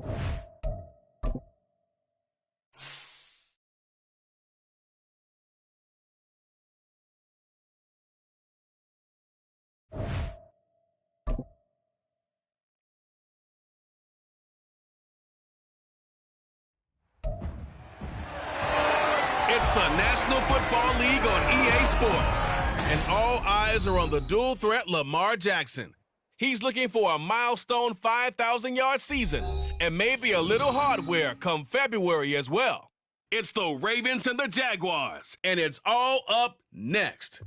It's the National Football League on EA Sports. And all eyes are on the dual threat Lamar Jackson. He's looking for a milestone 5,000-yard season and maybe a little hardware come February as well. It's the Ravens and the Jaguars, and it's all up next.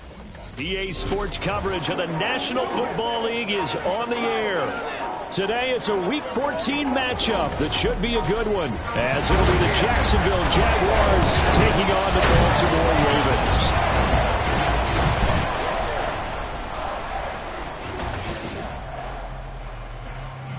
EA Sports coverage of the National Football League is on the air. Today, it's a Week 14 matchup that should be a good one, as it'll be the Jacksonville Jaguars taking on the Baltimore Ravens.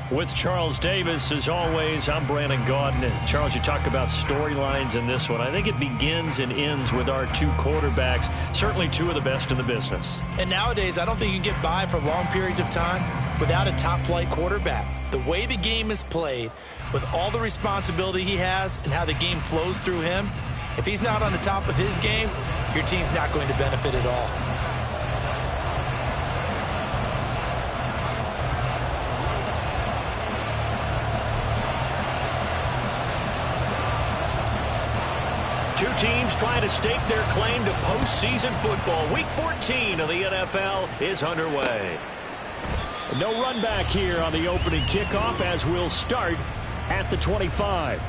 With Charles Davis, as always, I'm Brandon Gaudin. Charles, you talk about storylines in this one. I think it begins and ends with our two quarterbacks, certainly two of the best in the business. And nowadays, I don't think you can get by for long periods of time without a top-flight quarterback. The way the game is played, with all the responsibility he has and how the game flows through him, if he's not on the top of his game, your team's not going to benefit at all. Two teams trying to stake their claim to postseason football. Week 14 of the NFL is underway. No run back here on the opening kickoff as we'll start at the 25.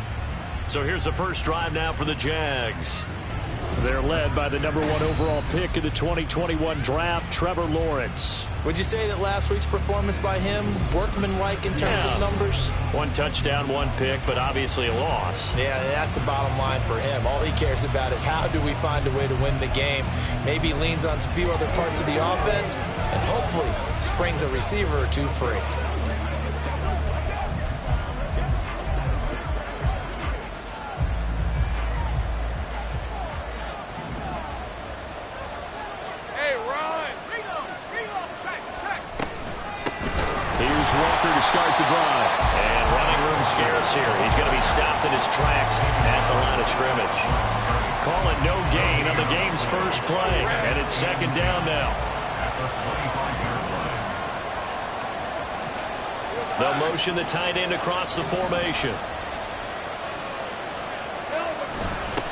So here's the first drive now for the Jags. They're led by the number 1 overall pick in the 2021 draft, Trevor Lawrence. Would you say that last week's performance by him, workmanlike in terms of numbers? 1 touchdown, 1 pick, but obviously a loss. Yeah, that's the bottom line for him. All he cares about is how do we find a way to win the game. Maybe leans on a few other parts of the offense and hopefully springs a receiver or two free. To start the drive. And running room scarce here. He's going to be stopped in his tracks at the line of scrimmage. Calling no gain on the game's first play. And it's second down now. They'll motion the tight end across the formation.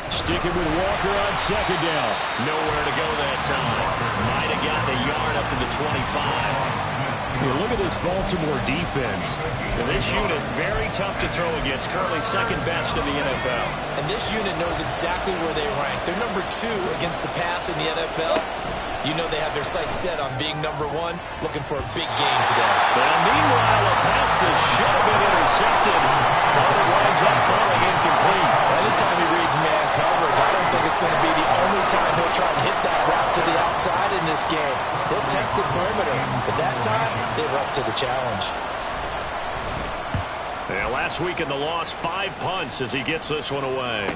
Sticking with Walker on second down. Nowhere to go that time. Might have gotten a yard up to the 25. Here, look at this Baltimore defense. And this unit, very tough to throw against. Currently second best in the NFL. And this unit knows exactly where they rank. They're number 2 against the pass in the NFL. You know they have their sights set on being number 1, looking for a big game today. Well, meanwhile, a pass that should have been intercepted. But it winds up falling incomplete. Anytime he reads man coverage, I don't think it's going to be the only time he'll try and hit that route to the outside in this game. He'll test the perimeter, but that time, they were up to the challenge. Yeah, last week in the loss, 5 punts as he gets this one away.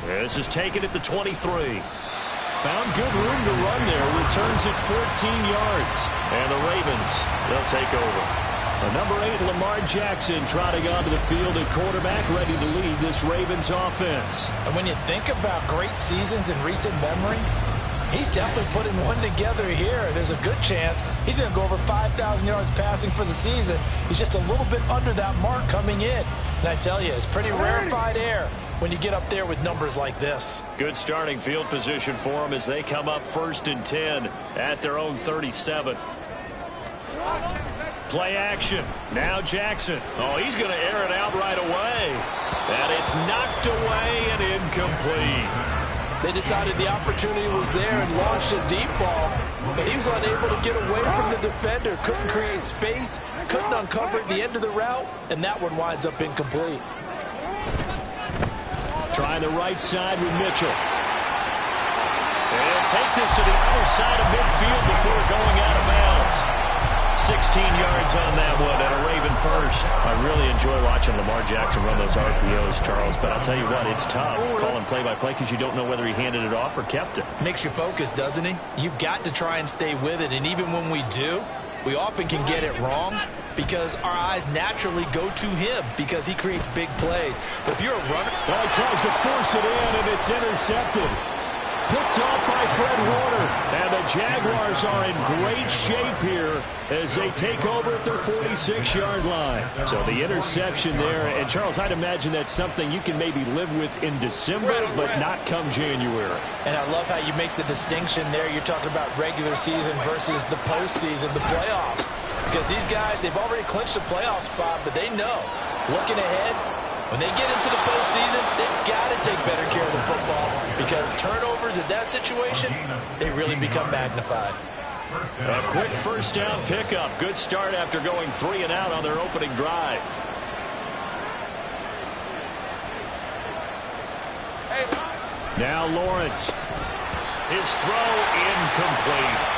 This is taken at the 23. Found good room to run there. Returns it 14 yards. And the Ravens, they'll take over. The number 8, Lamar Jackson, trotting onto the field at quarterback, ready to lead this Ravens offense. And when you think about great seasons in recent memory, he's definitely putting one together here. There's a good chance he's going to go over 5,000 yards passing for the season. He's just a little bit under that mark coming in. And I tell you, it's pretty rarefied air when you get up there with numbers like this. Good starting field position for them as they come up 1st and 10 at their own 37. Play action. Now Jackson. Oh, he's going to air it out right away. And it's knocked away and incomplete. They decided the opportunity was there and launched a deep ball, but he was unable to get away from the defender. Couldn't create space, couldn't uncover the end of the route, and that one winds up incomplete. Trying the right side with Mitchell. And take this to the other side of midfield before going out of bounds. 16 yards on that one and a Raven first. I really enjoy watching Lamar Jackson run those RPOs, Charles, but I'll tell you what, it's tough calling play-by-play because you don't know whether he handed it off or kept it. Makes you focus, doesn't he? You've got to try and stay with it, and even when we do, we often can get it wrong because our eyes naturally go to him because he creates big plays. But if you're a runner... Well, he tries to force it in, and it's intercepted. Picked off by Fred Warner. And the Jaguars are in great shape here as they take over at their 46-yard line. So the interception there. And, Charles, I'd imagine that's something you can maybe live with in December, but not come January. And I love how you make the distinction there. You're talking about regular season versus the postseason, the playoffs. Because these guys, they've already clinched a playoff spot, but they know, looking ahead, when they get into the postseason, they've got to take better care of the football because turnovers in that situation, they really become magnified. A quick first down pickup. Good start after going 3 and out on their opening drive. Now Lawrence. His throw incomplete.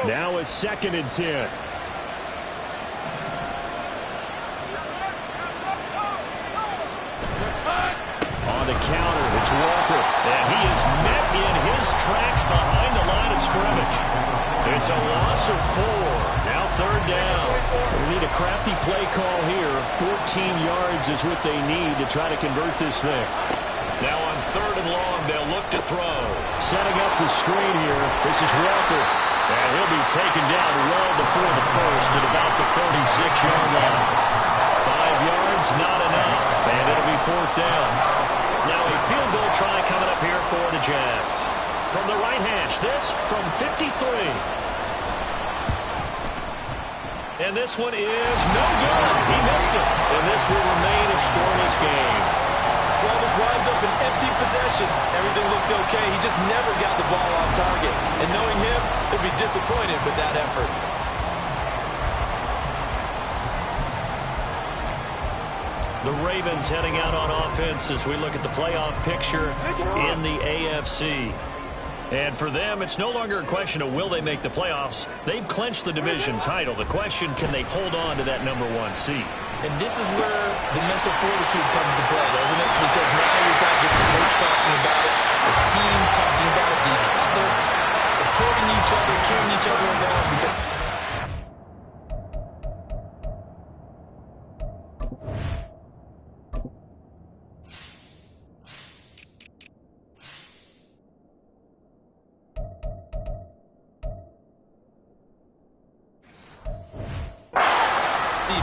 Now a 2nd and 10. On the counter, it's Walker. And he is met in his tracks behind the line of scrimmage. It's a loss of 4. Now 3rd down. We need a crafty play call here. 14 yards is what they need to try to convert this thing. Now on 3rd and long, they'll look to throw. Setting up the screen here. This is Walker. And he'll be taken down well before the first at about the 36-yard line. 5 yards, not enough. And it'll be 4th down. Now a field goal try coming up here for the Jags. From the right hash, this from 53. And this one is no good. He missed it. And this will remain a scoreless game. Well, this winds up an empty possession. Everything looked okay. He just never got the ball on target. And knowing him, he'll be disappointed with that effort. The Ravens heading out on offense as we look at the playoff picture in the AFC. And for them, it's no longer a question of will they make the playoffs. They've clinched the division title. The question, can they hold on to that #1 seed? And this is where the mental fortitude comes to play, doesn't it? Because now you're not just the coach talking about it, this team talking about it to each other, supporting each other, carrying each other along.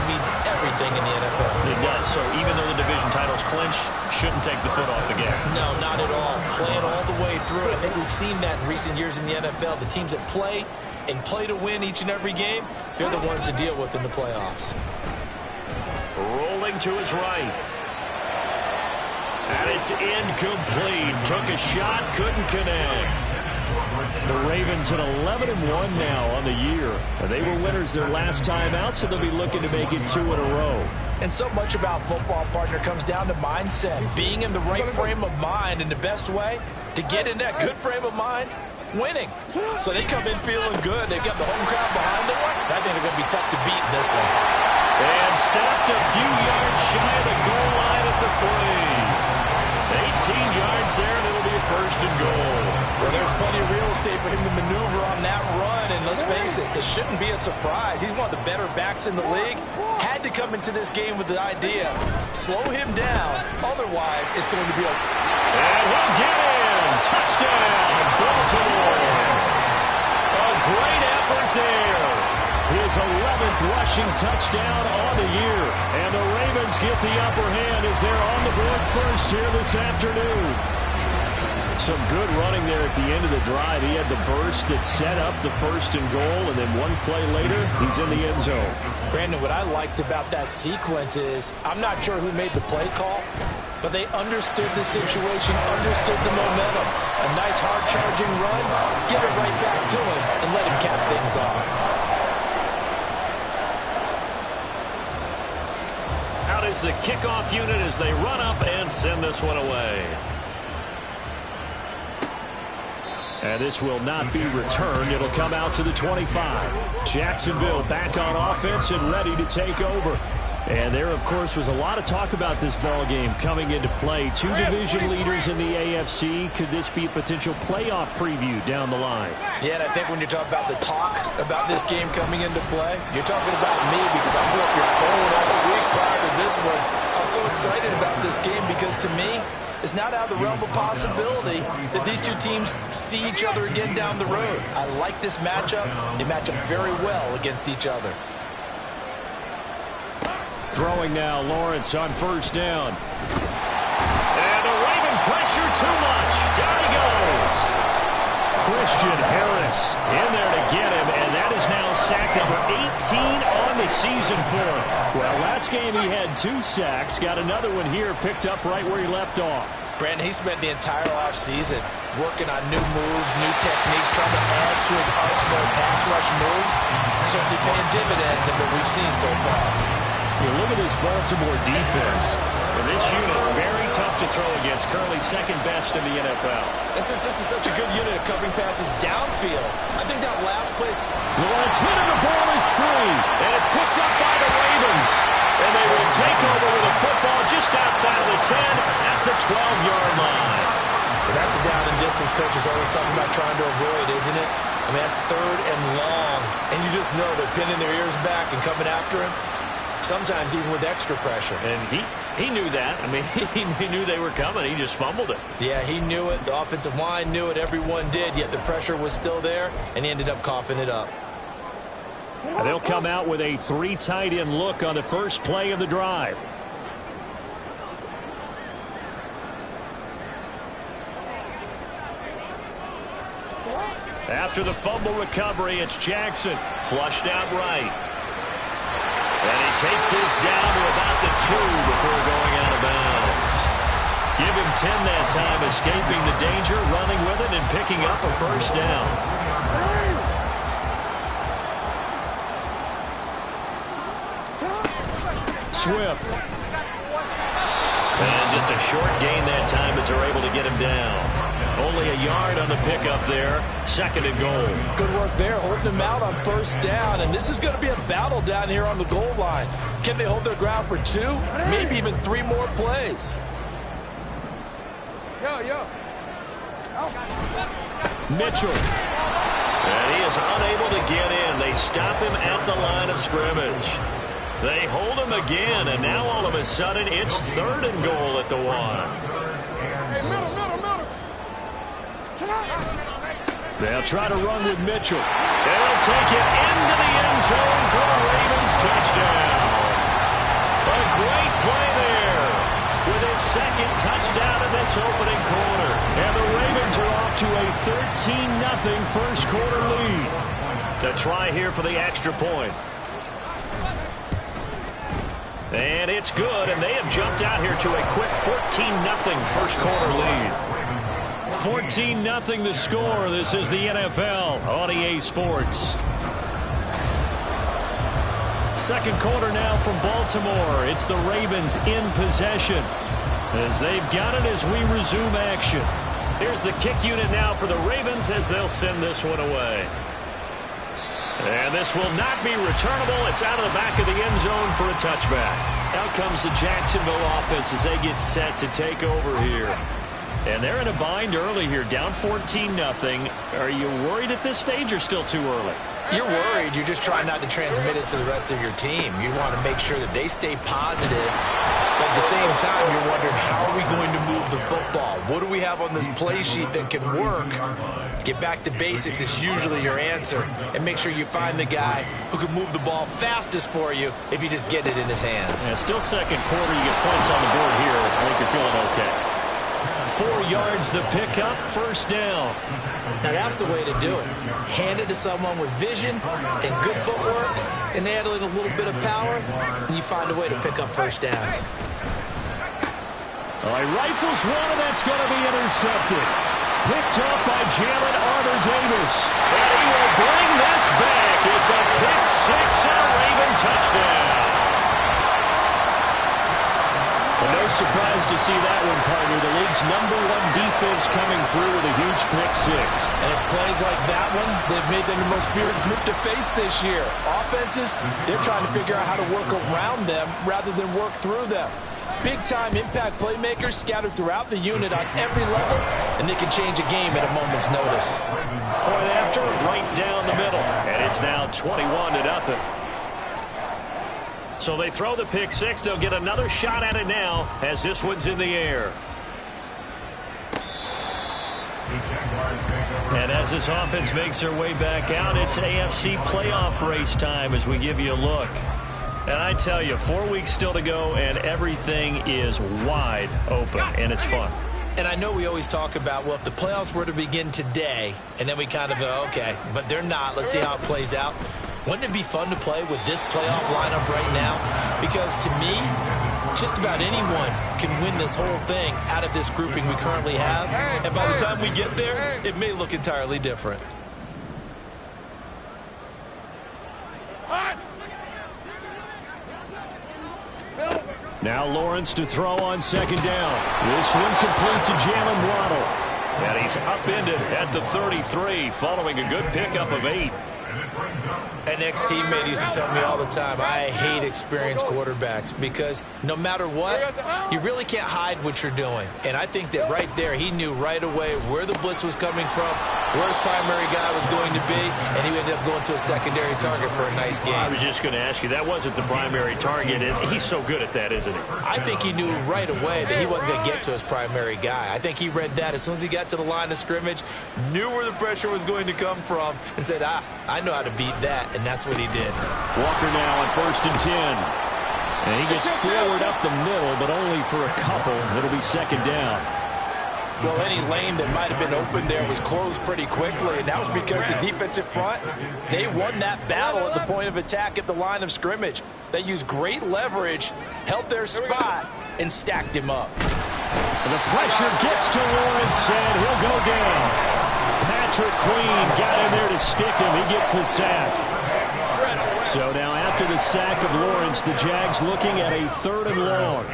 Means everything in the NFL. It does. So even though the division title's clinched, shouldn't take the foot off the gas. No, not at all. Playing all the way through. I think we've seen that in recent years in the NFL. The teams that play and play to win each and every game, they're the ones to deal with in the playoffs. Rolling to his right. And it's incomplete. Took a shot, couldn't connect. The Ravens at 11-1 now on the year. They were winners their last time out, so they'll be looking to make it 2 in a row. And so much about football, partner, comes down to mindset. Being in the right frame of mind, and the best way to get in that good frame of mind, winning. So they come in feeling good. They've got the home crowd behind them. I think they're going to be tough to beat in this one. And stopped a few yards shy of the goal line at the 3. 18 yards there, and it'll be a 1st and goal. Well, there's plenty of real estate for him to maneuver on that run, and let's face it, it shouldn't be a surprise. He's one of the better backs in the league. Had to come into this game with the idea, slow him down, otherwise it's going to be a... And he'll get in! Touchdown, Baltimore! A great effort there. His 11th rushing touchdown on the year. And the Ravens get the upper hand as they're on the board first here this afternoon. Some good running there at the end of the drive. He had the burst that set up the 1st and goal, and then one play later, he's in the end zone. Brandon, what I liked about that sequence is, I'm not sure who made the play call, but they understood the situation, understood the momentum. A nice hard-charging run, give it right back to him, and let him cap things off. Out is the kickoff unit as they run up and send this one away. And this will not be returned. It'll come out to the 25. Jacksonville back on offense and ready to take over. And there, of course, was a lot of talk about this ball game coming into play. Two division leaders in the AFC. Could this be a potential playoff preview down the line? Yeah, and I think when you talk about the talk about this game coming into play, you're talking about me because I blew up your phone all week prior to this one. I was so excited about this game because, to me, it's not out of the realm of possibility that these two teams see each other again down the road. I like this matchup. They match up very well against each other. Throwing now, Lawrence on first down. And the Raven pressure too much. Down he goes. Christian Harris in there to get him, and that is now sack number 18 on the season for him. Well, last game he had 2 sacks. Got another one here, picked up right where he left off. Brandon, he spent the entire offseason working on new moves, new techniques, trying to add to his arsenal of pass rush moves. Certainly paying dividends in what we've seen so far. You look at this Baltimore defense. And this unit, very tough to throw against. Currently second best in the NFL. This is such a good unit of covering passes downfield. I think that last place... Lawrence hit and the ball is free. And it's picked up by the Ravens. And they will take over with a football just outside of the 10 at the 12-yard line. Well, that's a down and distance coaches always talking about trying to avoid, isn't it? I mean, that's 3rd and long. And you just know they're pinning their ears back and coming after him. Sometimes even with extra pressure. And he knew that. I mean, he knew they were coming. He just fumbled it. Yeah, he knew it. The offensive line knew it. Everyone did, yet the pressure was still there, and he ended up coughing it up. And they'll come out with a 3 tight end look on the first play of the drive. After the fumble recovery, it's Jackson. Flushed out right. And he takes this down to about the 2 before going out of bounds. Give him 10 that time, escaping the danger, running with it, and picking up a first down. Swift. And just a short gain that time as they're able to get him down. Only a yard on the pickup there. 2nd and goal. Good work there, holding them out on first down. And this is going to be a battle down here on the goal line. Can they hold their ground for 2, maybe even 3 more plays? Mitchell. And he is unable to get in. They stop him at the line of scrimmage. They hold him again, and now all of a sudden it's 3rd and goal at the 1. They'll try to run with Mitchell. They'll take it into the end zone for a Ravens touchdown. A great play there with his 2nd touchdown in this opening quarter. And the Ravens are off to a 13-0 first quarter lead. The try here for the extra point. And it's good, and they have jumped out here to a quick 14-0 first quarter lead. 14-0 the score. This is the NFL on EA Sports. Second quarter now from Baltimore. It's the Ravens in possession as they've got it as we resume action. Here's the kick unit now for the Ravens as they'll send this one away. And this will not be returnable. It's out of the back of the end zone for a touchback. Out comes the Jacksonville offense as they get set to take over here. And they're in a bind early here, down 14-0. Are you worried at this stage or still too early? You're worried. You're just trying not to transmit it to the rest of your team. You want to make sure that they stay positive. But at the same time, you're wondering, how are we going to move the football? What do we have on this play sheet that can work? Get back to basics is usually your answer. And make sure you find the guy who can move the ball fastest for you if you just get it in his hands. Yeah, still second quarter. You get points on the board here. I think you're feeling okay. 4 yards the pickup, first down. Now that's the way to do it. Hand it to someone with vision and good footwork, and add in a little bit of power, and you find a way to pick up first downs. All right, rifles one, and that's going to be intercepted. Picked up by Jalen Armour-Davis. And he will bring this back. It's a pick six and a Raven touchdown. And no surprise to see that one, partner. The league's #1 defense coming through with a huge pick six. And it's plays like that one they've made them the most feared group to face this year. Offenses, they're trying to figure out how to work around them rather than work through them. Big-time impact playmakers scattered throughout the unit on every level, and they can change a game at a moment's notice. Point after, right down the middle. And it's now 21-0. So they throw the pick six. They'll get another shot at it now as this one's in the air. And as this offense makes their way back out, it's AFC playoff race time as we give you a look. And I tell you, 4 weeks still to go, and everything is wide open, and it's fun. And I know we always talk about, well, if the playoffs were to begin today, and then we kind of go, okay, but they're not. Let's see how it plays out. Wouldn't it be fun to play with this playoff lineup right now? Because to me, just about anyone can win this whole thing out of this grouping we currently have. And by the time we get there, it may look entirely different. Now Lawrence to throw on second down. This one complete to Jalen Waddle. And he's upended at the 33 following a good pickup of 8. An ex-teammate used to tell me all the time, I hate experienced quarterbacks because no matter what, you really can't hide what you're doing. And I think that right there, he knew right away where the blitz was coming from, where his primary guy was going to be, and he ended up going to a secondary target for a nice game. I was just going to ask you, that wasn't the primary target, and he's so good at that, isn't he? I think he knew right away that he wasn't going to get to his primary guy. I think he read that as soon as he got to the line of scrimmage, knew where the pressure was going to come from, and said, I know how to beat that, and that's what he did. Walker now on 1st and 10. And he gets forward up the middle, but only for a couple. It'll be second down. Well, any lane that might have been open there was closed pretty quickly, and that was because the defensive front, they won that battle at the point of attack at the line of scrimmage. They used great leverage, held their spot, and stacked him up. And the pressure gets to Lawrence, and he'll go down. Patrick Queen got in there to stick him. He gets the sack. So now after the sack of Lawrence, the Jags looking at a 3rd and long.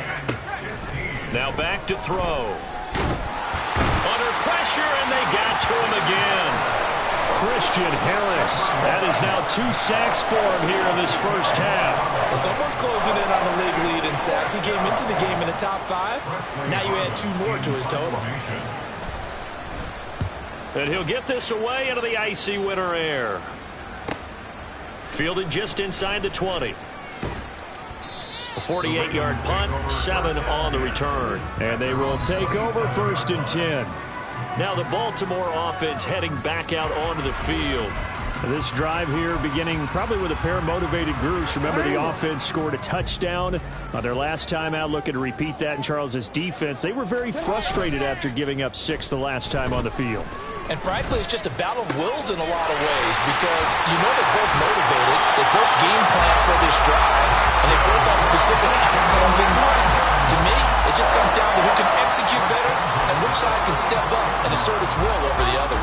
Now back to throw. Under pressure, and they got to him again. Christian Harris. That is now 2 sacks for him here in this first half. Well, someone's closing in on the league lead in sacks. He came into the game in the top 5. Now you add 2 more to his total. And he'll get this away into the icy winter air. Fielded just inside the 20. A 48-yard punt, 7 on the return. And they will take over 1st and 10. Now the Baltimore offense heading back out onto the field. This drive here beginning probably with a pair of motivated groups. Remember, the offense scored a touchdown on their last time out, looking to repeat that in Charles's defense. They were very frustrated after giving up 6 the last time on the field. And frankly, it's just a battle of wills in a lot of ways because you know they're both motivated, they both game plan for this drive, and they both have specific outcomes in mind. To me, it just comes down to who can execute better and which side can step up and assert its will over the other.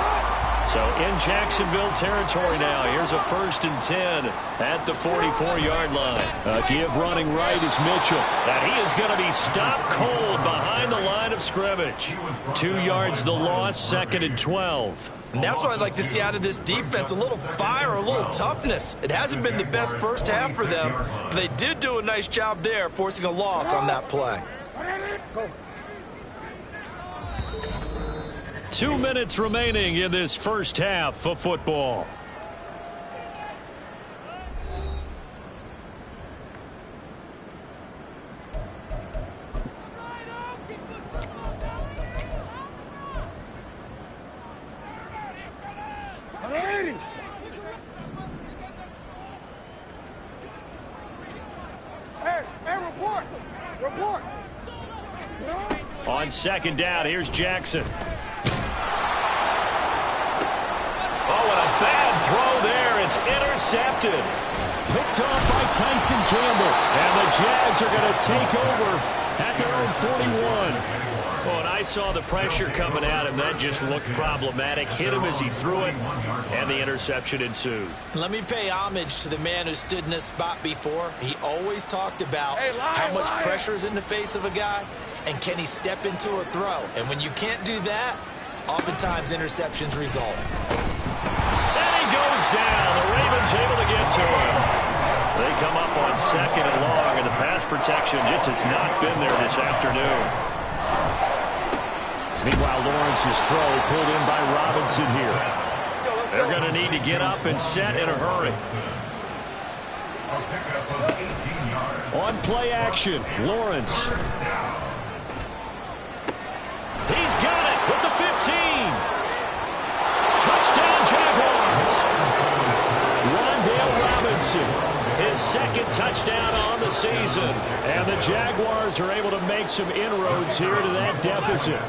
So in Jacksonville territory now, here's a 1st and 10 at the 44-yard line. A give running right is Mitchell. And he is going to be stopped cold behind the line of scrimmage. 2 yards the loss, 2nd and 12. And that's what I'd like to see out of this defense, a little fire, a little toughness. It hasn't been the best first half for them, but they did do a nice job there, forcing a loss on that play. 2 minutes remaining in this first half of football. Report. On 2nd down, here's Jackson. Oh, and a bad throw there. It's intercepted. Picked off by Tyson Campbell. And the Jags are going to take over at their own 41. Oh, and I I saw the pressure coming at him. That just looked problematic. Hit him as he threw it, and the interception ensued. Let me pay homage to the man who stood in this spot before. He always talked about how much pressure is in the face of a guy, and can he step into a throw. And when you can't do that, oftentimes interceptions result. And he goes down. The Ravens able to get to him. They come up on 2nd and long, and the pass protection just has not been there this afternoon. Meanwhile, Lawrence's throw pulled in by Robinson here. They're going to need to get up and set in a hurry. On play action, Lawrence. He's got it with the 15. Touchdown, Jaguars. Wan'Dale Robinson. His 2nd touchdown on the season. And the Jaguars are able to make some inroads here to that deficit.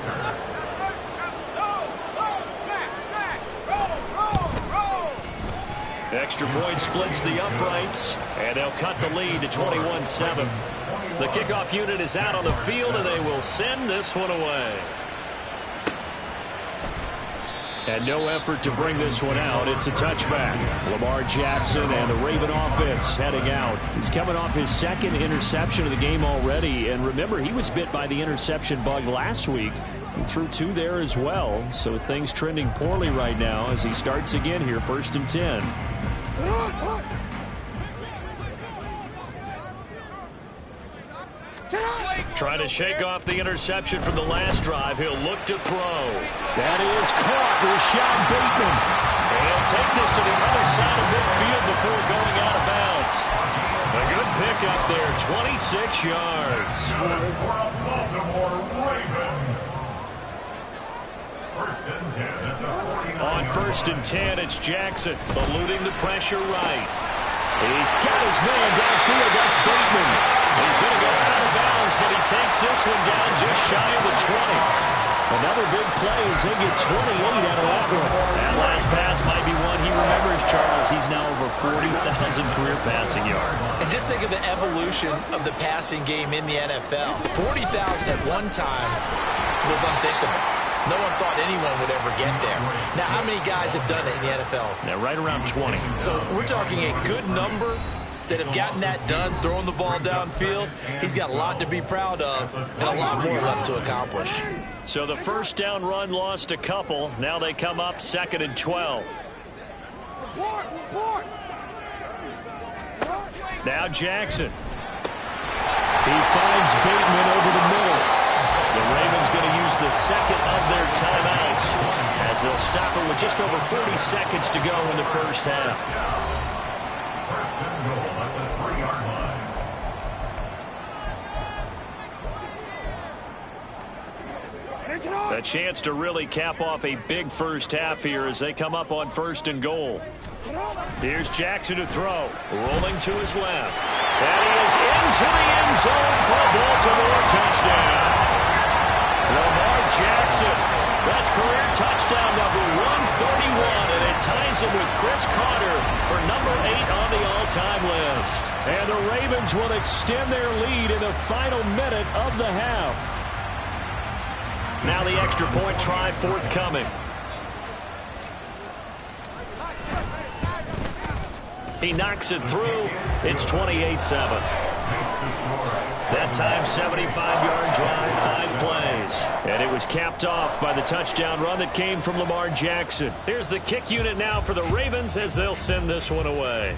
Extra point splits the uprights, and they'll cut the lead to 21-7. The kickoff unit is out on the field, and they will send this one away. And no effort to bring this one out. It's a touchback. Lamar Jackson and the Raven offense heading out. He's coming off his 2nd interception of the game already. And remember, he was bit by the interception bug last week. He threw 2 there as well. So things trending poorly right now as he starts again here, 1st and 10. Trying to shake off the interception from the last drive. He'll look to throw. That is caught. Rashad Bateman. He'll take this to the other side of midfield before going out of bounds. A good pickup there, 26 yards. On 1st and 10, it's Jackson eluding the pressure right. He's got his man downfield. That's Bateman. He's going to go out of bounds, but he takes this one down just shy of the 20. Another big play as they get 28 out of that one. That last pass might be one he remembers, Charles. He's now over 40,000 career passing yards. And just think of the evolution of the passing game in the NFL. 40,000 at one time was unthinkable. No one thought anyone would ever get there. Now, how many guys have done it in the NFL? Now, right around 20. So we're talking a good number that have gotten that done, throwing the ball downfield. He's got a lot to be proud of and a lot more left to accomplish. So the 1st down run lost a couple. Now they come up 2nd and 12. Now Jackson. He finds Bateman over the middle. The Ravens going to use the 2nd of their timeouts as they'll stop it with just over 40 seconds to go in the 1st half. A chance to really cap off a big 1st half here as they come up on 1st and goal. Here's Jackson to throw. Rolling to his left. And he is into the end zone for a Baltimore touchdown. Lamar Jackson. That's career touchdown number 131, and it ties him with Chris Carter for number 8 on the all-time list. And the Ravens will extend their lead in the final minute of the half. Now the extra point try forthcoming. He knocks it through. It's 28-7. That time, 75-yard drive, 5 plays. And it was capped off by the touchdown run that came from Lamar Jackson. Here's the kick unit now for the Ravens as they'll send this one away.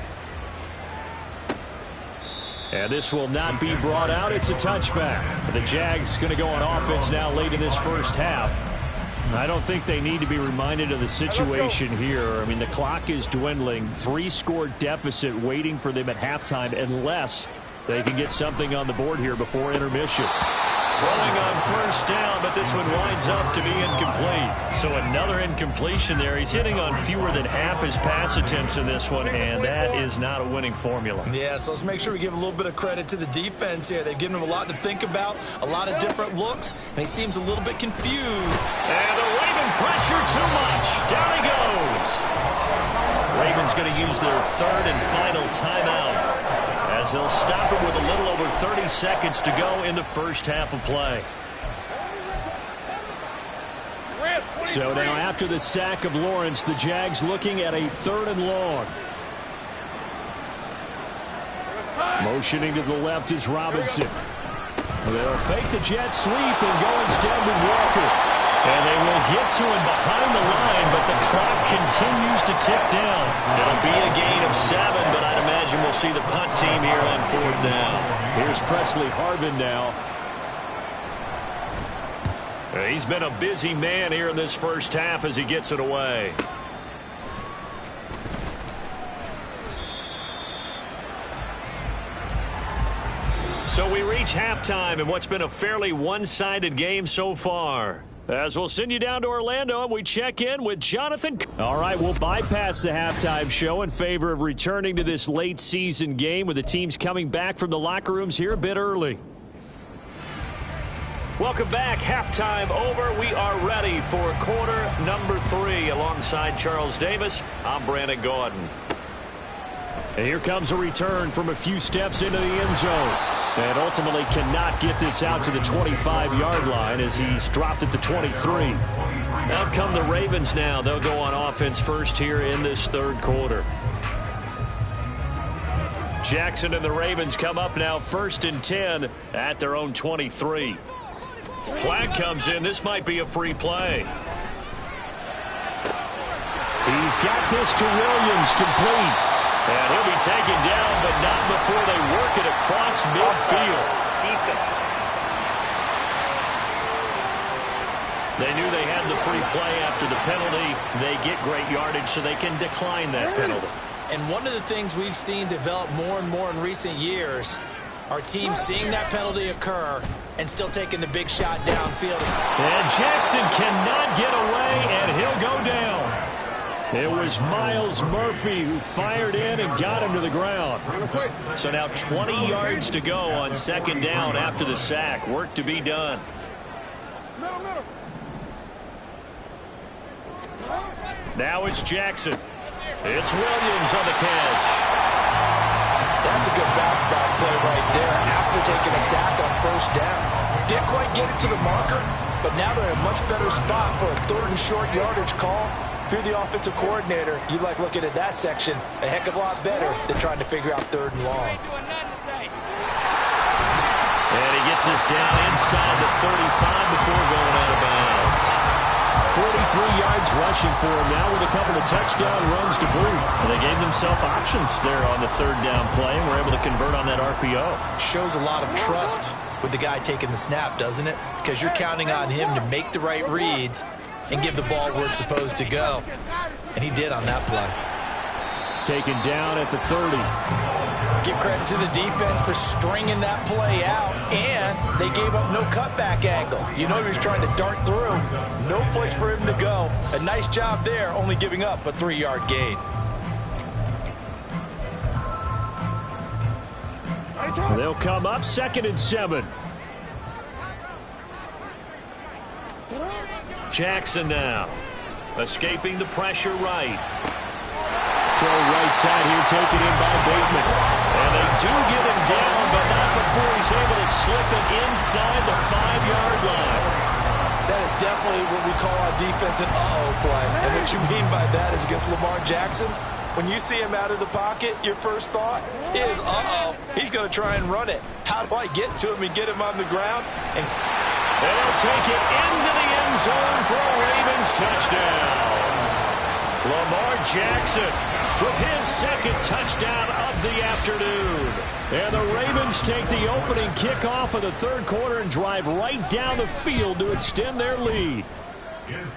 And this will not be brought out. It's a touchback. The Jags going to go on offense now late in this 1st half. I don't think they need to be reminded of the situation here. I mean, the clock is dwindling. 3-score deficit waiting for them at halftime unless they can get something on the board here before intermission. Throwing on 1st down, but this one winds up to be incomplete. So another incompletion there. He's hitting on fewer than half his pass attempts in this one, and that is not a winning formula. Yeah, so let's make sure we give a little bit of credit to the defense here. They've given him a lot to think about, a lot of different looks, and he seems a little bit confused. And the Raven pressure too much. Down he goes. Ravens going to use their 3rd and final timeout, as they'll stop it with a little over 30 seconds to go in the 1st half of play. So now after the sack of Lawrence, the Jags looking at a 3rd and long. Motioning to the left is Robinson. They'll fake the jet sweep and go instead with Walker. And they will get to him behind the line, but the clock continues to tick down. It'll be a gain of 7, but I'd imagine we'll see the punt team here on 4th down. Here's Presley Harvin now. He's been a busy man here in this first half as he gets it away. So we reach halftime in what's been a fairly one-sided game so far. As we'll send you down to Orlando, and we check in with Jonathan. All right, we'll bypass the halftime show in favor of returning to this late-season game with the teams coming back from the locker rooms here a bit early. Welcome back. Halftime over. We are ready for quarter number 3. Alongside Charles Davis, I'm Brandon Gordon. And here comes a return from a few steps into the end zone. And ultimately cannot get this out to the 25-yard line as he's dropped at the 23. Out come the Ravens now. They'll go on offense first here in this 3rd quarter. Jackson and the Ravens come up now 1st and 10 at their own 23. Flag comes in. This might be a free play. He's got this to Williams, complete. And he'll be taken down, but not before they work it across midfield. They knew they had the free play after the penalty. They get great yardage, so they can decline that penalty. And one of the things we've seen develop more and more in recent years are teams seeing that penalty occur and still taking the big shot downfield. And Jackson cannot get away, and he'll go down. It was Miles Murphy who fired in and got him to the ground. So now 20 yards to go on 2nd down after the sack. Work to be done. Now it's Jackson. It's Williams on the catch. That's a good bounce back play right there after taking a sack on 1st down. Didn't quite get it to the marker, but now they're in a much better spot for a 3rd and short yardage call. If you're the offensive coordinator, you like looking at that section a heck of a lot better than trying to figure out 3rd and long. And he gets us down inside the 35 before going out of bounds. 43 yards rushing for him now with a couple of touchdown runs to boot. And they gave themselves options there on the 3rd down play and were able to convert on that RPO. Shows a lot of trust with the guy taking the snap, doesn't it? Because you're counting on him to make the right reads and give the ball where it's supposed to go. And he did on that play. Taken down at the 30. Give credit to the defense for stringing that play out, and they gave up no cutback angle. You know he was trying to dart through. No place for him to go. A nice job there, only giving up a 3-yard gain. They'll come up 2nd and 7. Jackson now, escaping the pressure right. Throw right side here, taken in by Bateman. And they do get him down, but not before he's able to slip it inside the 5-yard line. That is definitely what we call our defense an uh-oh play. And what you mean by that is against Lamar Jackson, when you see him out of the pocket, your first thought is, uh-oh, he's going to try and run it. How do I get to him and get him on the ground? And they'll take it into the end zone for a Ravens touchdown. Lamar Jackson with his 2nd touchdown of the afternoon. And the Ravens take the opening kickoff of the 3rd quarter and drive right down the field to extend their lead.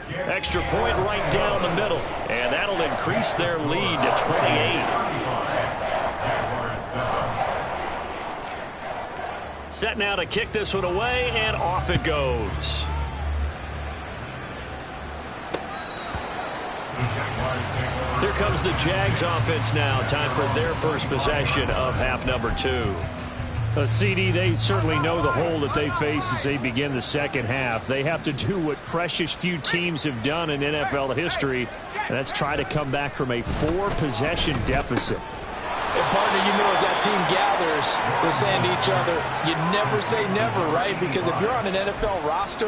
Extra point right down the middle, and that'll increase their lead to 28. Set now to kick this one away, and off it goes. Here comes the Jags offense now. Time for their first possession of half number 2. CD, they certainly know the hole that they face as they begin the 2nd half. They have to do what precious few teams have done in NFL history, and that's try to come back from a 4-possession deficit. And partner, you know, as that team gathers, they're saying to each other, you never say never, right? Because if you're on an NFL roster,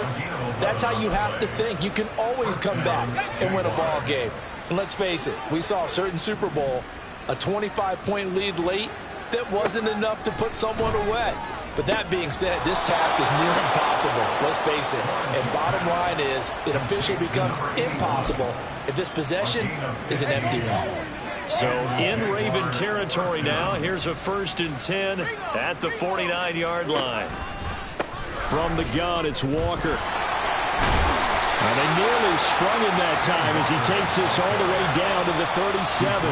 that's how you have to think. You can always come back and win a ball game. And let's face it, we saw a certain Super Bowl, a 25-point lead late that wasn't enough to put someone away. But that being said, this task is near impossible, let's face it. And bottom line is, it officially becomes impossible if this possession is an empty one. So in Raven territory now, here's a 1st and 10 at the 49-yard line. From the gun, it's Walker. And they nearly sprung him that time as he takes this all the way down to the 37.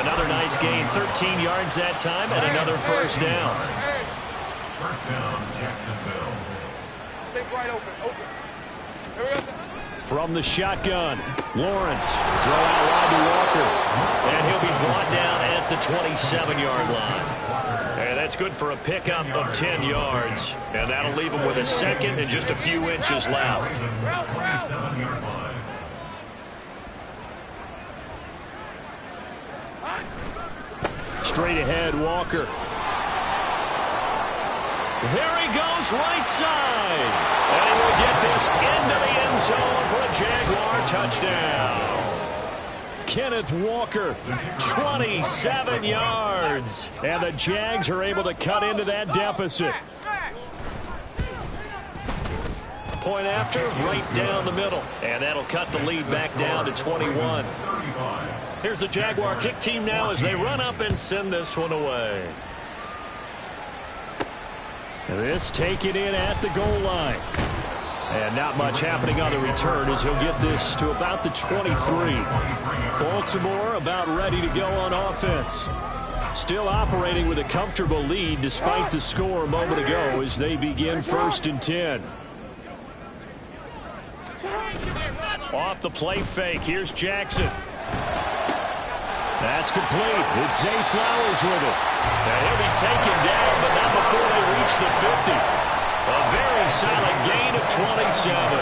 Another nice gain, 13 yards that time, and another first down. First down, Jacksonville. Take right open. Here we go. From the shotgun, Lawrence, throw out wide to Walker. And he'll be brought down at the 27-yard line. And that's good for a pickup of 10 yards. And that'll leave him with a second and just a few inches left. Straight ahead, Walker. There he goes, right side. And he will get this into the end zone for a Jaguar touchdown. Kenneth Walker, 27 yards. And the Jags are able to cut into that deficit. Point after, right down the middle. And that'll cut the lead back down to 21. Here's the Jaguar kick team now as they run up and send this one away. This taken in at the goal line. And not much happening on the return as he'll get this to about the 23. Baltimore about ready to go on offense. Still operating with a comfortable lead despite the score a moment ago as they begin 1st and 10. Off the play fake, here's Jackson. That's complete. It's Zay Flowers with it. Now he'll be taken down, but not before they reach the 50. A very solid gain of 27.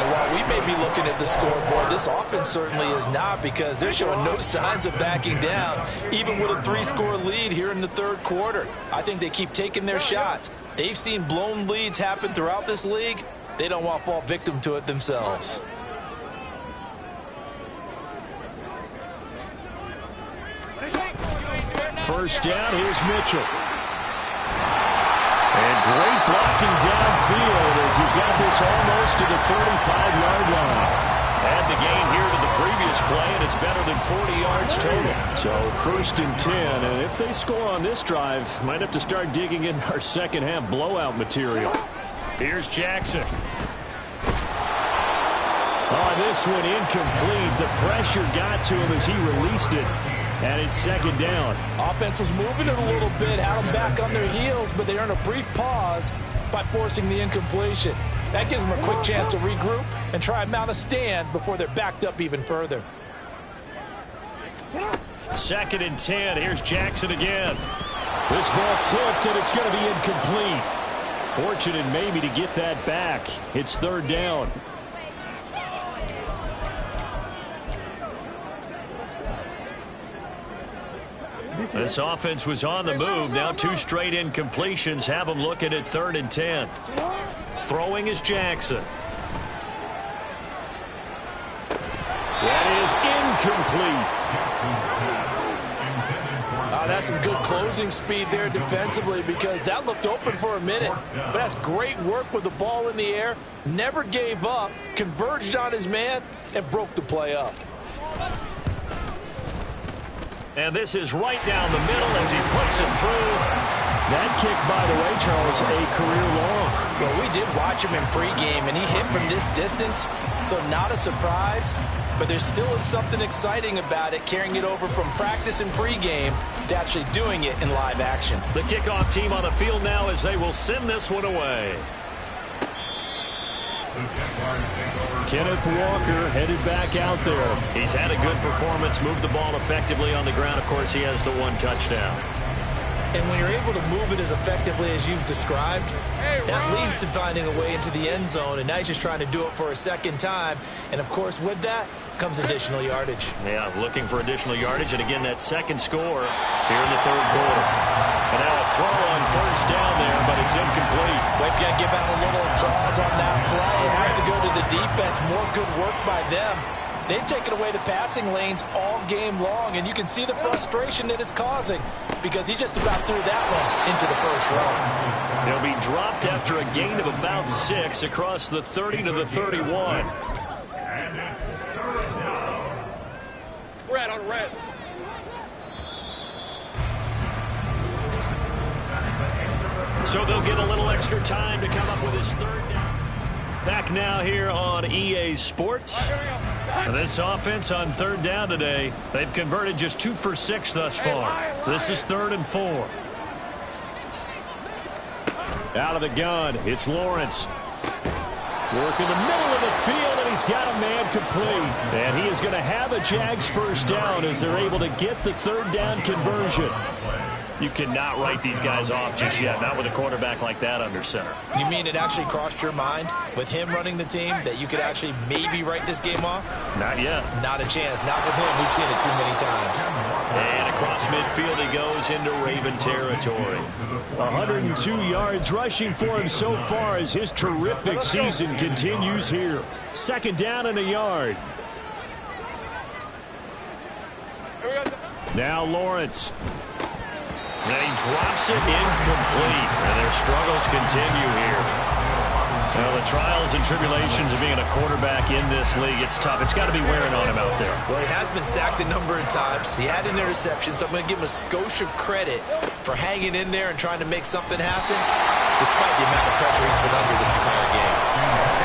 And while we may be looking at the scoreboard, this offense certainly is not, because they're showing no signs of backing down, even with a 3-score lead here in the 3rd quarter. I think they keep taking their shots. They've seen blown leads happen throughout this league. They don't want to fall victim to it themselves. First down, here's Mitchell. And great blocking downfield as he's got this almost to the 45-yard line. Add the gain here to the previous play, and it's better than 40 yards total. So 1st and 10, and if they score on this drive, might have to start digging in our second-half blowout material. Here's Jackson. Oh, this one incomplete. The pressure got to him as he released it. And it's 2nd down. Offense was moving it a little bit, had them back on their heels, but they earned a brief pause by forcing the incompletion. That gives them a quick chance to regroup and try and mount a stand before they're backed up even further. 2nd and 10. Here's Jackson again. This ball tipped, and it's going to be incomplete. Fortunate maybe to get that back. It's 3rd down. This offense was on the move. Now 2 straight incompletions have them looking at 3rd and 10. Throwing is Jackson. That is incomplete. That's some good closing speed there defensively, because that looked open for a minute. But that's great work with the ball in the air. Never gave up, converged on his man, and broke the play up. And this is right down the middle as he puts it through. That kick, by the way, Charles, a career long. Well, we did watch him in pregame, and he hit from this distance, so not a surprise. But there still is something exciting about it, carrying it over from practice and pregame to actually doing it in live action. The kickoff team on the field now as they will send this one away. Kenneth Walker headed back out there. He's had a good performance, moved the ball effectively on the ground. Of course, he has the 1 touchdown. And when you're able to move it as effectively as you've described, that leads to finding a way into the end zone, and now he's just trying to do it for a 2nd time. And, of course, with that, comes additional yardage. Yeah, looking for additional yardage, and again, that second score here in the third quarter. And now a throw on first down there, but it's incomplete. We've got to give out a little applause on that play. It has to go to the defense. More good work by them. They've taken away the passing lanes all game long, and you can see the frustration that it's causing because he just about threw that one into the first row. He'll be dropped after a gain of about 6 across the 30 to the 31. And it's third down. Red on red. So they'll get a little extra time to come up with his third down. Back now here on EA Sports. And this offense on third down today, they've converted just 2 for 6 thus far. This is 3rd and 4. Out of the gun, it's Lawrence. Work in the middle of the field, and he's got a man complete. And he is going to have a Jags first down as they're able to get the third down conversion. You cannot write these guys off just yet, not with a quarterback like that under center. You mean it actually crossed your mind with him running the team that you could actually maybe write this game off? Not yet. Not a chance. Not with him. We've seen it too many times. And across midfield he goes into Raven territory. 102 yards rushing for him so far as his terrific season continues here. 2nd down and a yard. Now Lawrence. And he drops it incomplete. And their struggles continue here. Well, the trials and tribulations of being a quarterback in this league, it's tough. It's got to be wearing on him out there. Well, he has been sacked a number of times. He had an interception, so I'm going to give him a skosh of credit for hanging in there and trying to make something happen, despite the amount of pressure he's been under this entire game.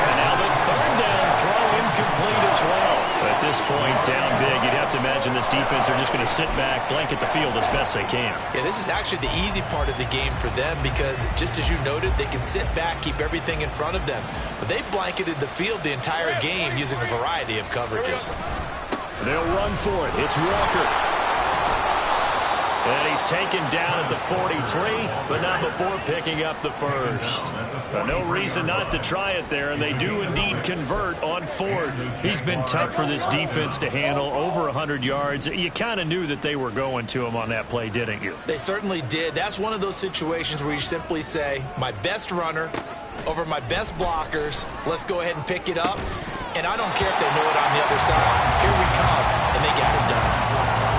And now the third down throw incomplete as well. At this point, down big, you'd have to imagine this defense are just going to sit back, blanket the field as best they can. Yeah, this is actually the easy part of the game for them because, just as you noted, they can sit back, keep everything in front of them. But they've blanketed the field the entire game using a variety of coverages. They'll run for it. It's Walker. And he's taken down at the 43, but not before picking up the first. But no reason not to try it there, and they do indeed convert on 4th. He's been tough for this defense to handle, over 100 yards. You kind of knew that they were going to him on that play, didn't you? They certainly did. That's one of those situations where you simply say, my best runner over my best blockers, let's go ahead and pick it up. And I don't care if they know it on the other side. Here we come, and they got it done.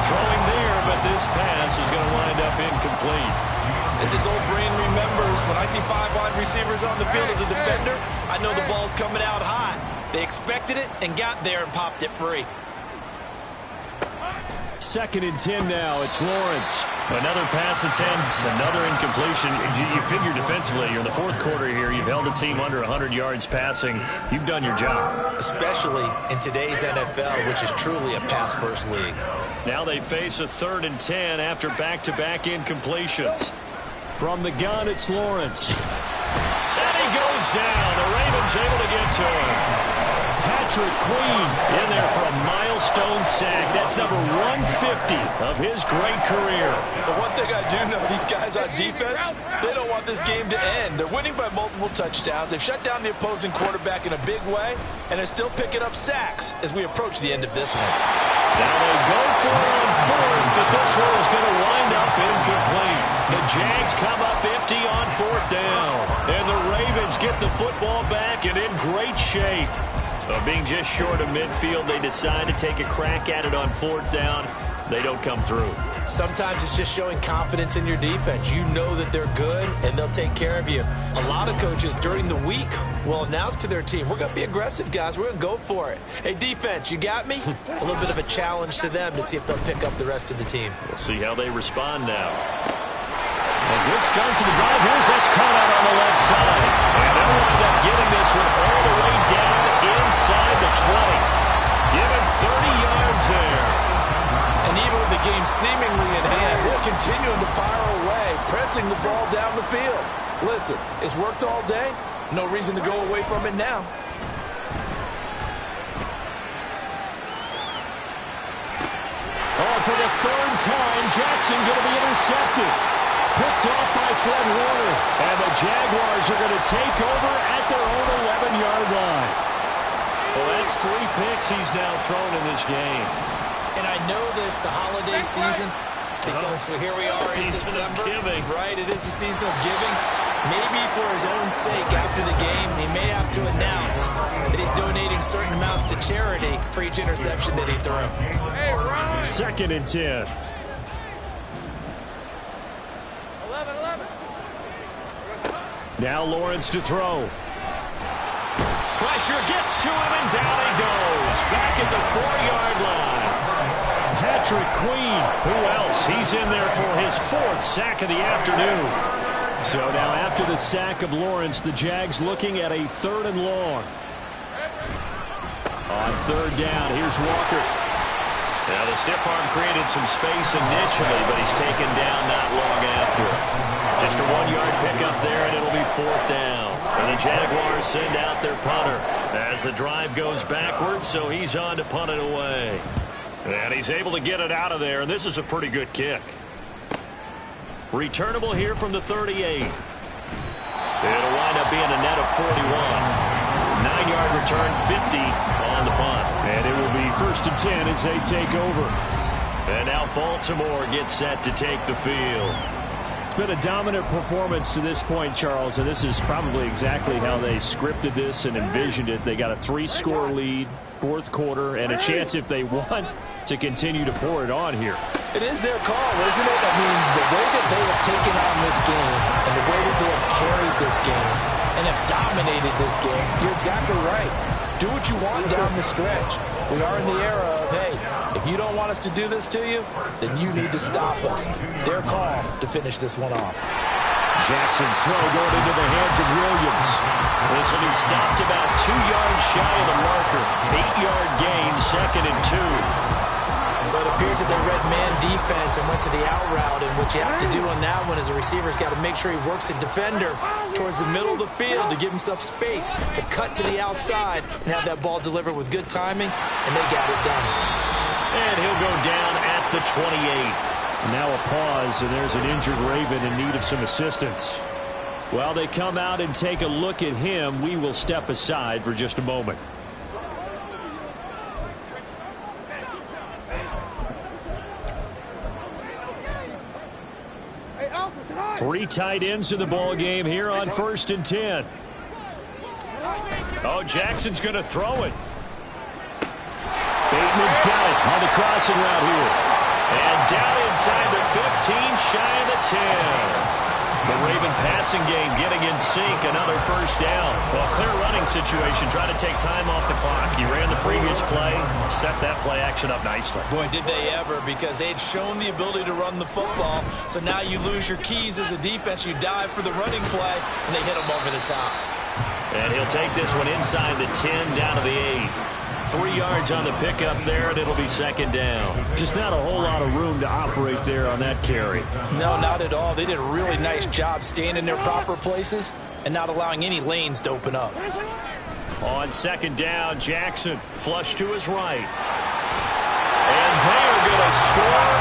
Throwing there, but this pass is going to wind up incomplete. As his old brain remembers, when I see 5 wide receivers on the field as a defender, I know the ball's coming out high. They expected it and got there and popped it free. 2nd and 10 now. It's Lawrence. Another pass attempt, another incompletion. You figure defensively, you're in the 4th quarter here. You've held a team under 100 yards passing. You've done your job. Especially in today's NFL, which is truly a pass-first league. Now they face a 3rd and 10 after back-to-back incompletions. From the gun, it's Lawrence. And he goes down. The Ravens able to get to him. Patrick Queen in there for a milestone sack. That's number 150 of his great career. But one thing I do know, these guys on defense, they don't want this game to end. They're winning by multiple touchdowns. They've shut down the opposing quarterback in a big way, and they're still picking up sacks as we approach the end of this one. Now they go for it on 4th, but this one is going to wind up incomplete. The Jags come up empty on 4th down, and the Ravens get the football back and in great shape. Being just short of midfield, they decide to take a crack at it on 4th down. They don't come through. Sometimes it's just showing confidence in your defense. You know that they're good, and they'll take care of you. A lot of coaches during the week will announce to their team, we're going to be aggressive, guys. We're going to go for it. Hey, defense, you got me? A little bit of a challenge to them to see if they'll pick up the rest of the team. We'll see how they respond now. A good start to the drive. Here's that's caught out on the left side. And they'll wind up getting this one all the way down inside the 20. Give him 30 yards there. And even with the game seemingly in hand, they're continuing to fire away, pressing the ball down the field. Listen, it's worked all day. No reason to go away from it now. Oh, for the 3rd time, Jackson going to be intercepted. Picked off by Fred Warner. And the Jaguars are going to take over at their own 11-yard line. Well, that's 3 picks he's now thrown in this game. And I know this, the holiday season, because here we are in December. Right, it is the season of giving. Maybe for his own sake, after the game, he may have to announce that he's donating certain amounts to charity for each interception that he threw. Hey, Ryan. 2nd and 10. 11. Now Lawrence to throw. Pressure gets to him, and down he goes. Back at the 4-yard line. Patrick Queen. Who else? He's in there for his 4th sack of the afternoon. So now after the sack of Lawrence, the Jags looking at a 3rd and long. On 3rd down, here's Walker. Now the stiff arm created some space initially, but he's taken down not long after. Just a 1-yard pickup there, and it'll be 4th down. And the Jaguars send out their punter as the drive goes backwards, so he's on to punt it away. And he's able to get it out of there, and this is a pretty good kick. Returnable here from the 38. It'll wind up being a net of 41. 9-yard return, 50 on the punt. And it will be 1st and 10 as they take over. And now Baltimore gets set to take the field. It's been a dominant performance to this point, Charles, and this is probably exactly how they scripted this and envisioned it. They got a 3-score lead, 4th quarter, and a chance if they want to continue to pour it on here. It is their call, isn't it? I mean, the way that they have taken on this game and the way that they have carried this game and have dominated this game, you're exactly right. Do what you want down the stretch. We are in the era of, hey, if you don't want us to do this to you, then you need to stop us. Their call to finish this one off. Jackson's throw going into the hands of Williams. This will be stopped about 2 yards shy of the marker. 8-yard gain, 2nd and 2. But it appears that they read man defense and went to the out route, and what you have to do on that one is the receiver's got to make sure he works the defender towards the middle of the field to give himself space to cut to the outside and have that ball delivered with good timing, and they got it done. And he'll go down at the 28. Now a pause, and there's an injured Raven in need of some assistance. While they come out and take a look at him, we will step aside for just a moment. 3 tight ends in the ball game here on 1st and 10. Oh, Jackson's going to throw it. Bateman's got it on the crossing route here. And down inside the 15, shy of the 10. The Raven passing game getting in sync, another 1st down. Well, clear running situation, trying to take time off the clock. He ran the previous play, set that play action up nicely. Boy, did they ever, because they had shown the ability to run the football. So now you lose your keys as a defense. You dive for the running play, and they hit him over the top. And he'll take this one inside the 10, down to the 8. 3 yards on the pickup there, and it'll be 2nd down. Just not a whole lot of room to operate there on that carry. No, not at all. They did a really nice job staying in their proper places and not allowing any lanes to open up. On 2nd down, Jackson flush to his right. And they're going to score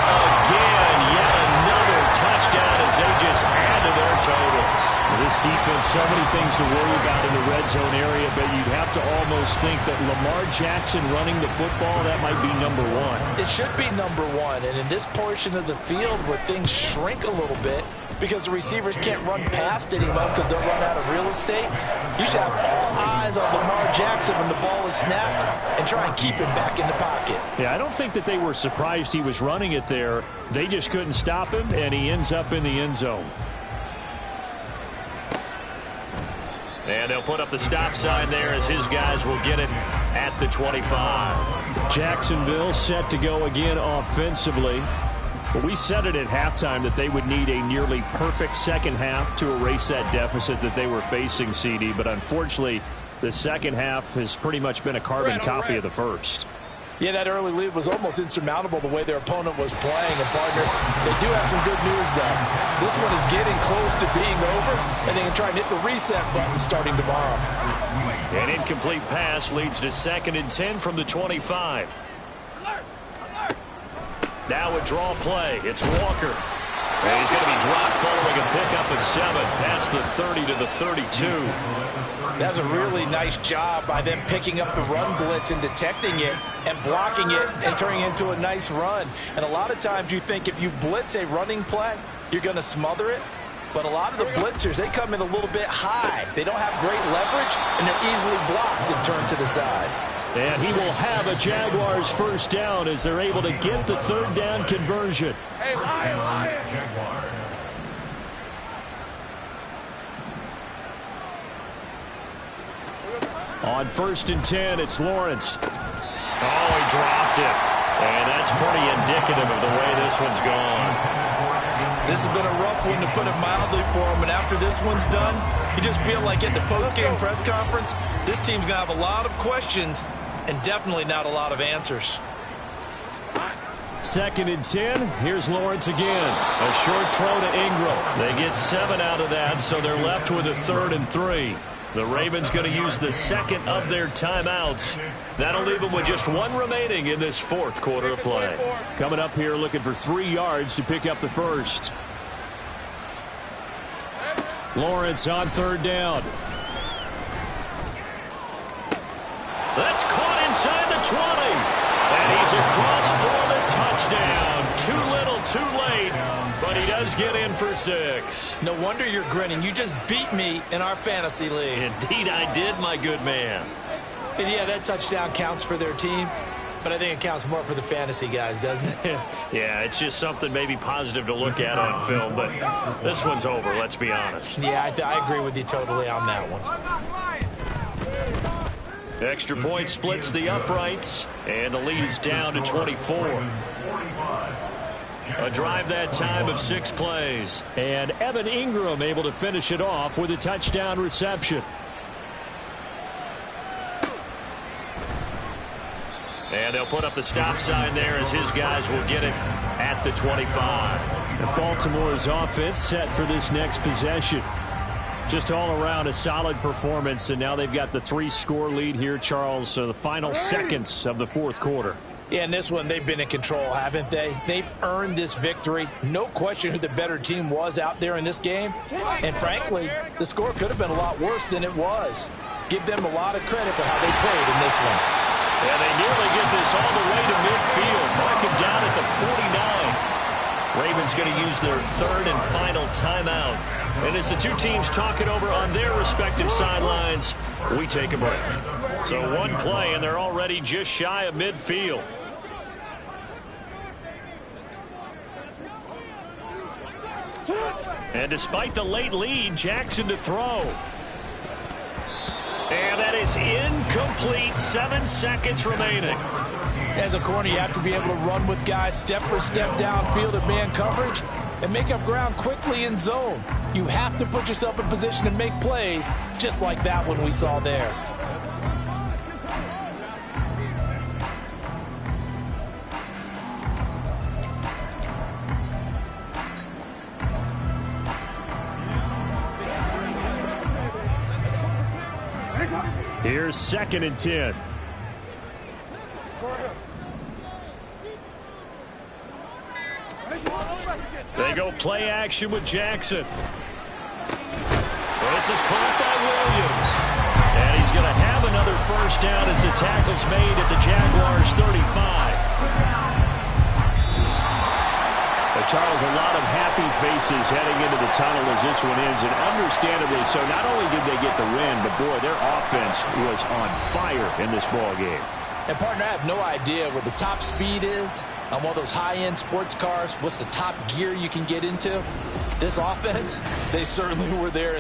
again. Yet another touchdown as they just add to their totals. This defense, so many things to worry about in the red zone area, but you'd have to almost think that Lamar Jackson running the football, that might be number 1. It should be number 1, and in this portion of the field where things shrink a little bit because the receivers can't run past anyone because they'll run out of real estate, you should have all eyes on Lamar Jackson when the ball is snapped and try and keep him back in the pocket. Yeah, I don't think that they were surprised he was running it there. They just couldn't stop him, and he ends up in the end zone. And they'll put up the stop sign there as his guys will get it at the 25. Jacksonville set to go again offensively. But we said it at halftime that they would need a nearly perfect second half to erase that deficit that they were facing, CD. But unfortunately, the second half has pretty much been a carbon copy of the first. Yeah, that early lead was almost insurmountable the way their opponent was playing. And, partner, they do have some good news, though. This one is getting close to being over, and they can try and hit the reset button starting tomorrow. An incomplete pass leads to 2nd and 10 from the 25. Now a draw play. It's Walker. And he's going to be dropped following a pickup of 7 past the 30 to the 32. That's a really nice job by them picking up the run blitz and detecting it and blocking it and turning it into a nice run. And a lot of times you think if you blitz a running play, you're going to smother it. But a lot of the blitzers, they come in a little bit high. They don't have great leverage, and they're easily blocked and turned to the side. And he will have a Jaguars first down as they're able to get the third down conversion. Hey, Lion. Jaguars. On 1st and 10, it's Lawrence. Oh, he dropped it. And that's pretty indicative of the way this one's gone. This has been a rough one, to put it mildly, for him. And after this one's done, you just feel like at the post-game press conference, this team's going to have a lot of questions and definitely not a lot of answers. 2nd and 10. Here's Lawrence again. A short throw to Ingram. They get 7 out of that, so they're left with a 3rd and 3. The Ravens going to use the second of their timeouts. That'll leave them with just 1 remaining in this 4th quarter of play. Coming up here looking for 3 yards to pick up the first. Lawrence on 3rd down. That's caught inside the 20. And he's across for the touchdown. Too little, too late. But he does get in for 6. No wonder you're grinning. You just beat me in our fantasy league. Indeed I did, my good man. And yeah, that touchdown counts for their team, but I think it counts more for the fantasy guys, doesn't it? Yeah, it's just something maybe positive to look at on film, but this one's over, let's be honest. Yeah, I agree with you totally on that one. Extra point splits the uprights, and the lead is down to 24. A drive that time of 6 plays. And Evan Ingram able to finish it off with a touchdown reception. And they'll put up the stop sign there as his guys will get it at the 25. And Baltimore's offense set for this next possession. Just all around a solid performance, and now they've got the 3-score lead here, Charles, so the final seconds of the 4th quarter. Yeah, in this one, they've been in control, haven't they? They've earned this victory. No question who the better team was out there in this game. And frankly, the score could have been a lot worse than it was. Give them a lot of credit for how they played in this one. And they nearly get this all the way to midfield. Mark him down at the 49. Ravens going to use their 3rd and final timeout. And as the 2 teams talk it over on their respective sidelines, we take a break. So 1 play, and they're already just shy of midfield. And despite the late lead, Jackson to throw. And that is incomplete. 7 seconds remaining. As a corner, you have to be able to run with guys step for step downfield at man coverage and make up ground quickly in zone. You have to put yourself in position to make plays, just like that one we saw there. Here's 2nd and 10. They go play action with Jackson. This is caught by Williams. And he's going to have another first down as the tackle's made at the Jaguars' 35. But Charles, a lot of happy faces heading into the tunnel as this one ends, and understandably so. Not only did they get the win, but boy, their offense was on fire in this ball game. And partner, I have no idea what the top speed is on one of those high-end sports cars. What's the top gear you can get into? This offense, they certainly were there in